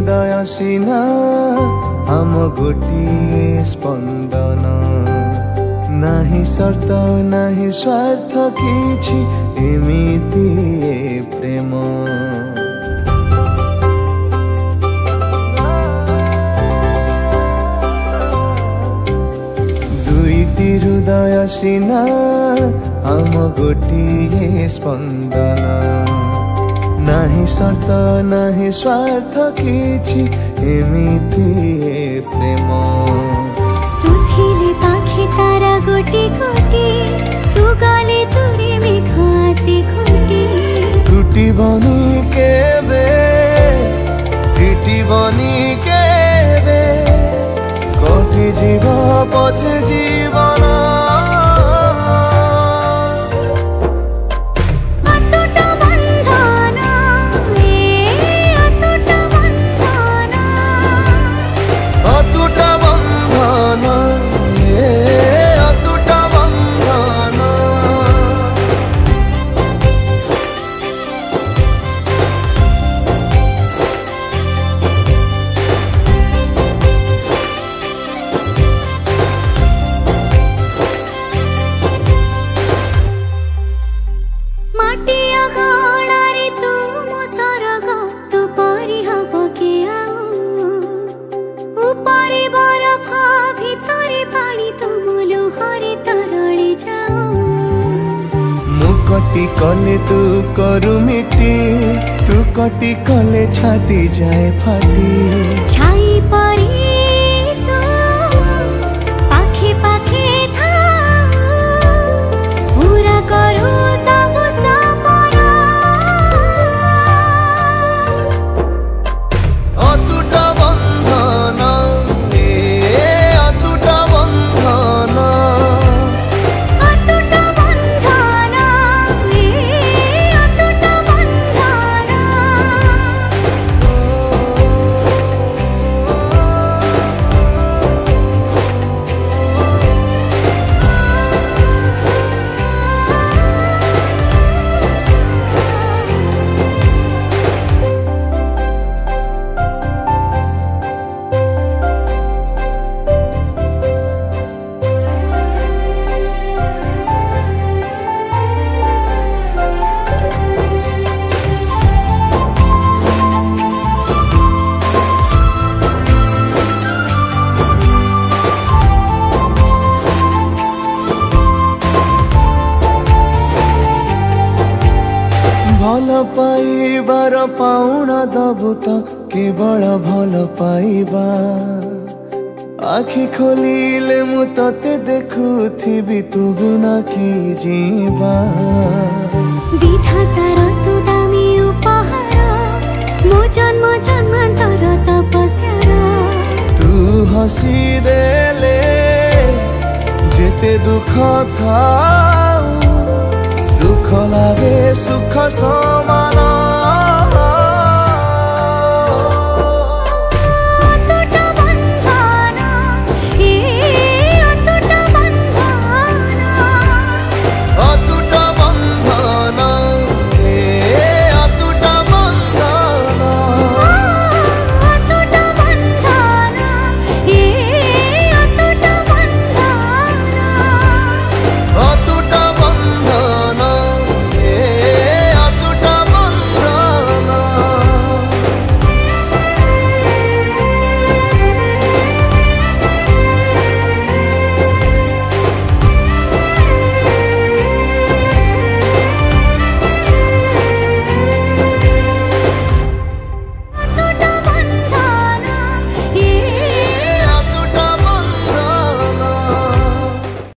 हृदय सिना आम गोटिए स्पंदन नाही शर्त नाही स्वार्थ किछि एमिति प्रेम दुईटी हृदय सिना आम गोटिए स्पंदन नाही शर्त नाही स्वार्थ किछि एमिति प्रेम तुथिले पाखे तारा गोटी गोटी तू गले तुरे मेघ आसी घोटी टूटी बनी केबे कटि जीव पछे जीवन कटी कले तू करू मिट्टी तू कटी कले छाती जाए फाटी छाई परी तू पाखे पाखे था पूरा करू सब सपना अतुट बंधन अतुट बंधन भल पाइबार पाउना दबु त केवल भल पाइबा आखि खोलिले मु तते देखुथिबि तू बिना कि जीवा विधातार तू दामी उपहार मो जन्म जन्मान्तर तपस्या तू हसी देले जेते दुख था दुख लागे सुख समा